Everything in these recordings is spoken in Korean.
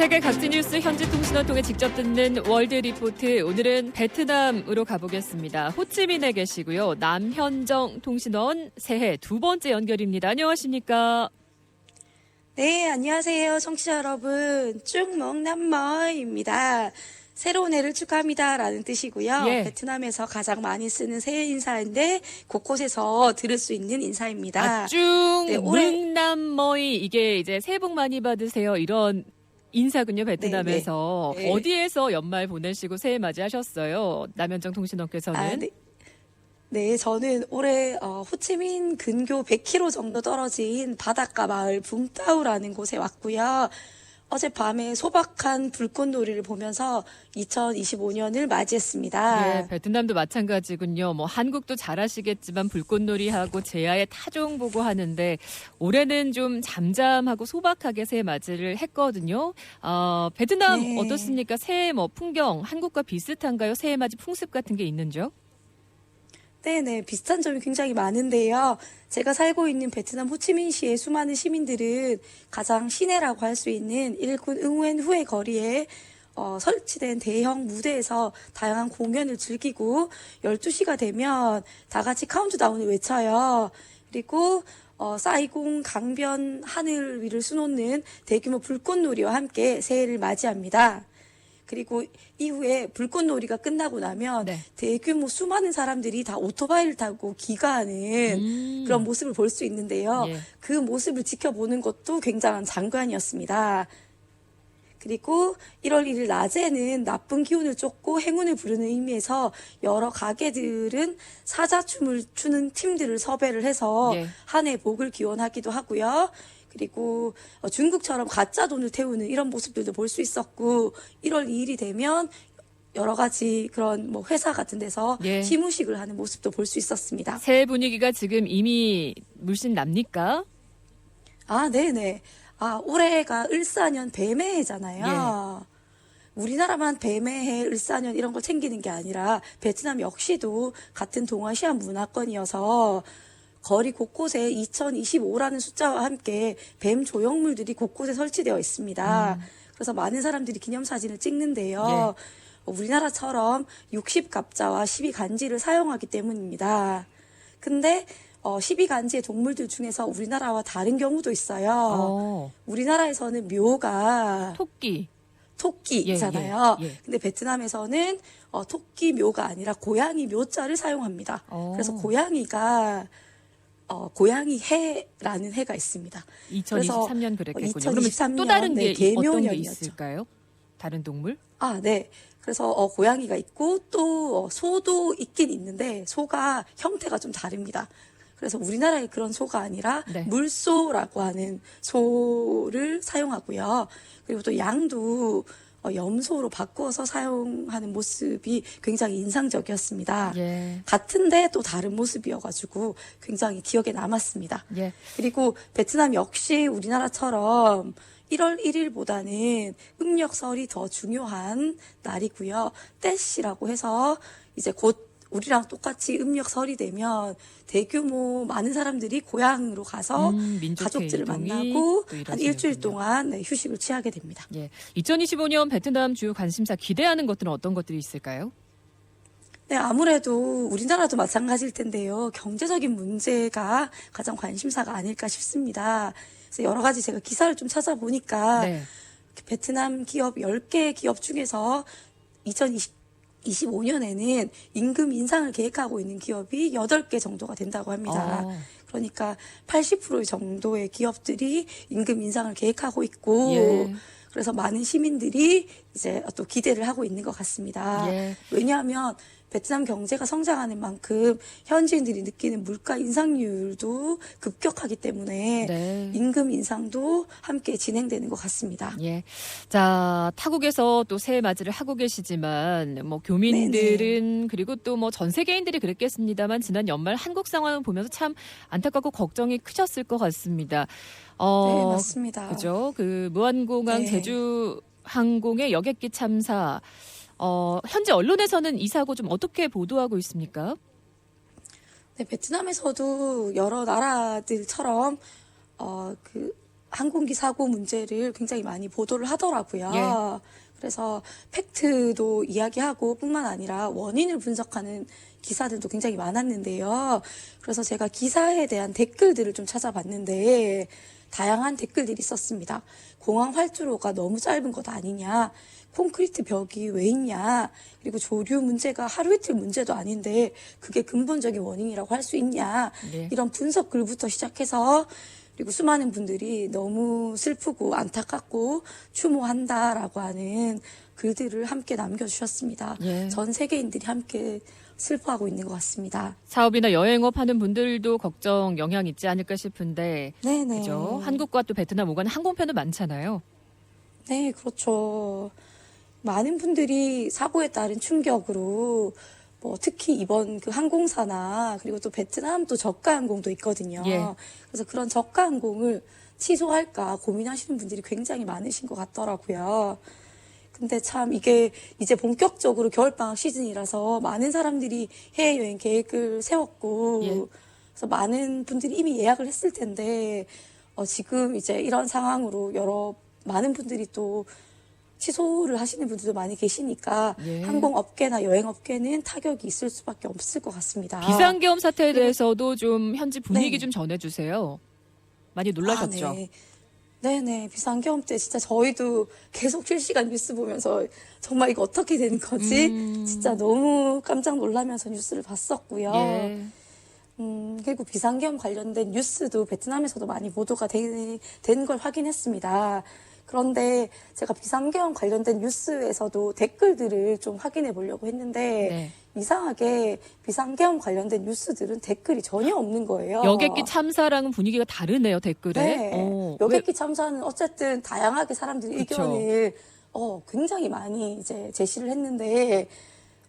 세계 각지 뉴스 현지 통신원 통해 직접 듣는 월드 리포트. 오늘은 베트남으로 가보겠습니다. 호치민에 계시고요. 남현정 통신원 새해 두 번째 연결입니다. 안녕하십니까? 네, 안녕하세요. 청취자 여러분. 쭉먹남머입니다. 새로운 해를 축하합니다라는 뜻이고요. 예. 베트남에서 가장 많이 쓰는 새해 인사인데 곳곳에서 들을 수 있는 인사입니다. 네, 묵남머이 이게 이제 새해 복 많이 받으세요. 이런 인사군요, 베트남에서. 네. 어디에서 연말 보내시고 새해 맞이하셨어요? 남현정 통신원께서는. 네, 저는 올해 호치민 근교 100km 정도 떨어진 바닷가 마을 붕따우라는 곳에 왔고요. 어젯밤에 소박한 불꽃놀이를 보면서 2025년을 맞이했습니다. 네, 베트남도 마찬가지군요. 뭐 한국도 잘하시겠지만 불꽃놀이하고 제야의 타종 보고 하는데 올해는 좀 잠잠하고 소박하게 새해 맞이를 했거든요. 베트남 네. 어떻습니까? 새해 뭐 풍경 한국과 비슷한가요? 새해 맞이 풍습 같은 게 있는지요? 네네, 비슷한 점이 굉장히 많은데요. 제가 살고 있는 베트남 호치민시의 수많은 시민들은 가장 시내라고 할 수 있는 일군 응우엔 후의 거리에 설치된 대형 무대에서 다양한 공연을 즐기고 12시가 되면 다 같이 카운트다운을 외쳐요. 그리고 사이공 강변 하늘 위를 수놓는 대규모 불꽃놀이와 함께 새해를 맞이합니다. 그리고 이후에 불꽃놀이가 끝나고 나면 네. 대규모 수많은 사람들이 다 오토바이를 타고 귀가하는 그런 모습을 볼 수 있는데요. 예. 그 모습을 지켜보는 것도 굉장한 장관이었습니다. 그리고 1월 1일 낮에는 나쁜 기운을 쫓고 행운을 부르는 의미에서 여러 가게들은 사자춤을 추는 팀들을 섭외를 해서 예. 한 해 복을 기원하기도 하고요. 그리고 중국처럼 가짜 돈을 태우는 이런 모습들도 볼 수 있었고 1월 2일이 되면 여러 가지 그런 뭐 회사 같은 데서 예. 시무식을 하는 모습도 볼 수 있었습니다. 새해 분위기가 지금 이미 물씬 납니까? 아, 네네. 올해가 을사년 뱀해잖아요. 우리나라만 뱀해해, 을사년 이런 걸 챙기는 게 아니라 베트남 역시도 같은 동아시아 문화권이어서 거리 곳곳에 2025라는 숫자와 함께 뱀 조형물들이 곳곳에 설치되어 있습니다. 그래서 많은 사람들이 기념사진을 찍는데요. 우리나라처럼 60갑자와 12간지를 사용하기 때문입니다. 근데 12간지의 동물들 중에서 우리나라와 다른 경우도 있어요. 우리나라에서는 묘가 토끼잖아요. 예. 근데 베트남에서는 토끼 묘가 아니라 고양이 묘자를 사용합니다. 그래서 고양이가 고양이 해라는 해가 있습니다. 2023년 그랬겠군요. 2023년, 그러면 또 다른 게 어떤 게 개묘년이었죠. 있을까요? 다른 동물? 네. 그래서 고양이가 있고 또 소도 있긴 있는데 소가 형태가 좀 다릅니다. 그래서 우리나라의 그런 소가 아니라 네. 물소라고 하는 소를 사용하고요. 그리고 또 양도 염소로 바꿔서 사용하는 모습이 굉장히 인상적이었습니다. 예. 같은데 또 다른 모습이어가지고 굉장히 기억에 남았습니다. 예. 그리고 베트남 역시 우리나라처럼 1월 1일보다는 음력설이 더 중요한 날이고요. 떼시라고 해서 이제 곧 우리랑 똑같이 음력설이 되면 대규모 많은 사람들이 고향으로 가서 가족들을 만나고 한 일주일 동안 휴식을 취하게 됩니다. 예. 2025년 베트남 주요 관심사 기대하는 것들은 어떤 것들이 있을까요? 네, 아무래도 우리나라도 마찬가지일 텐데요. 경제적인 문제가 가장 관심사가 아닐까 싶습니다. 그래서 여러 가지 제가 기사를 좀 찾아보니까 베트남 기업 10개 기업 중에서 2025년에는 임금 인상을 계획하고 있는 기업이 8개 정도가 된다고 합니다. 그러니까 80% 정도의 기업들이 임금 인상을 계획하고 있고 그래서 많은 시민들이 이제 또 기대를 하고 있는 것 같습니다. 왜냐하면 베트남 경제가 성장하는 만큼 현지인들이 느끼는 물가 인상률도 급격하기 때문에 임금 인상도 함께 진행되는 것 같습니다. 예. 자, 타국에서 또 새해 맞이를 하고 계시지만 뭐 교민들은 그리고 또 뭐 전 세계인들이 그랬겠습니다만 지난 연말 한국 상황을 보면서 참 안타깝고 걱정이 크셨을 것 같습니다. 네, 맞습니다. 그죠? 그 무안공항 제주 항공의 여객기 참사. 현재 언론에서는 이 사고 좀 어떻게 보도하고 있습니까? 네, 베트남에서도 여러 나라들처럼 항공기 사고 문제를 굉장히 많이 보도를 하더라고요. 예. 그래서 팩트도 이야기하고 뿐만 아니라 원인을 분석하는 기사들도 굉장히 많았는데요. 그래서 제가 기사에 대한 댓글들을 좀 찾아봤는데 다양한 댓글들이 있었습니다. 공항 활주로가 너무 짧은 것 아니냐, 콘크리트 벽이 왜 있냐, 그리고 조류 문제가 하루 이틀 문제도 아닌데 그게 근본적인 원인이라고 할 수 있냐, 네. 이런 분석 글부터 시작해서 그리고 수많은 분들이 너무 슬프고 안타깝고 추모한다라고 하는 글들을 함께 남겨주셨습니다. 예. 전 세계인들이 함께 슬퍼하고 있는 것 같습니다. 사업이나 여행업 하는 분들도 걱정 영향 있지 않을까 싶은데 네네. 그죠? 한국과 또 베트남 오가는 항공편도 많잖아요. 네, 그렇죠. 많은 분들이 사고에 따른 충격으로 뭐 특히 이번 그 항공사나 그리고 또 베트남 또 저가 항공도 있거든요. 예. 그래서 그런 저가 항공을 취소할까 고민하시는 분들이 굉장히 많으신 것 같더라고요. 근데 참 이게 이제 본격적으로 겨울방학 시즌이라서 많은 사람들이 해외여행 계획을 세웠고 예. 그래서 많은 분들이 이미 예약을 했을 텐데 지금 이제 이런 상황으로 많은 분들이 또 취소를 하시는 분들도 많이 계시니까 예. 항공업계나 여행업계는 타격이 있을 수밖에 없을 것 같습니다. 비상계엄 사태에 대해서도 좀 현지 분위기 네. 좀 전해주세요. 많이 놀라셨죠? 아, 네. 네네. 비상계엄 때 진짜 저희도 계속 실시간 뉴스 보면서 정말 이거 어떻게 되는 거지? 진짜 너무 깜짝 놀라면서 뉴스를 봤었고요. 예. 그리고 비상계엄 관련된 뉴스도 베트남에서도 많이 보도가 된 걸 확인했습니다. 그런데 제가 비상계엄 관련된 뉴스에서도 댓글들을 좀 확인해 보려고 했는데 네. 이상하게 비상계엄 관련된 뉴스들은 댓글이 전혀 없는 거예요. 여객기 참사랑은 분위기가 다르네요, 댓글에. 네. 여객기 참사는 어쨌든 다양하게 사람들이 그쵸. 의견을 굉장히 많이 이제 제시를 했는데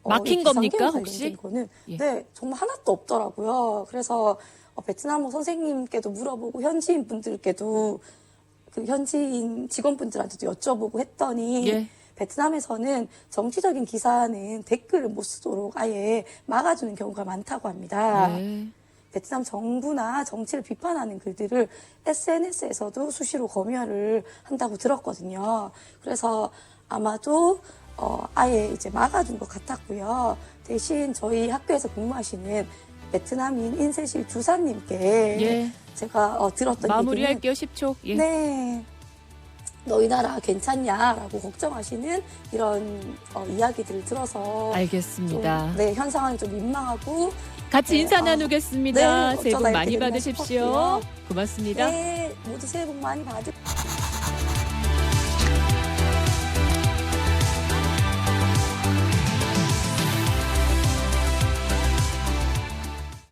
막힌 이 겁니까, 비상계엄 혹시? 관련된 거는 예. 네, 정말 하나도 없더라고요. 그래서 베트남어 선생님께도 물어보고 현지인 분들께도 그 현지인 직원분들한테도 여쭤보고 했더니 예. 베트남에서는 정치적인 기사는 댓글을 못 쓰도록 아예 막아주는 경우가 많다고 합니다. 예. 베트남 정부나 정치를 비판하는 글들을 SNS에서도 수시로 검열을 한다고 들었거든요. 그래서 아마도 아예 이제 막아둔 것 같았고요. 대신 저희 학교에서 근무하시는 베트남인 인쇄실 주사님께 예. 제가 들었던 마무리할게요, 10초. 예. 얘기는 네. 너희 나라 괜찮냐라고 걱정하시는 이런 이야기들을 들어서 알겠습니다. 좀, 네, 현 상황이 좀 민망하고 같이 네, 인사 나누겠습니다. 네, 새해 복 어쩌다 많이 이렇게 됐나 받으십시오. 싶었고요. 고맙습니다. 네, 모두 새해 복 많이 받으.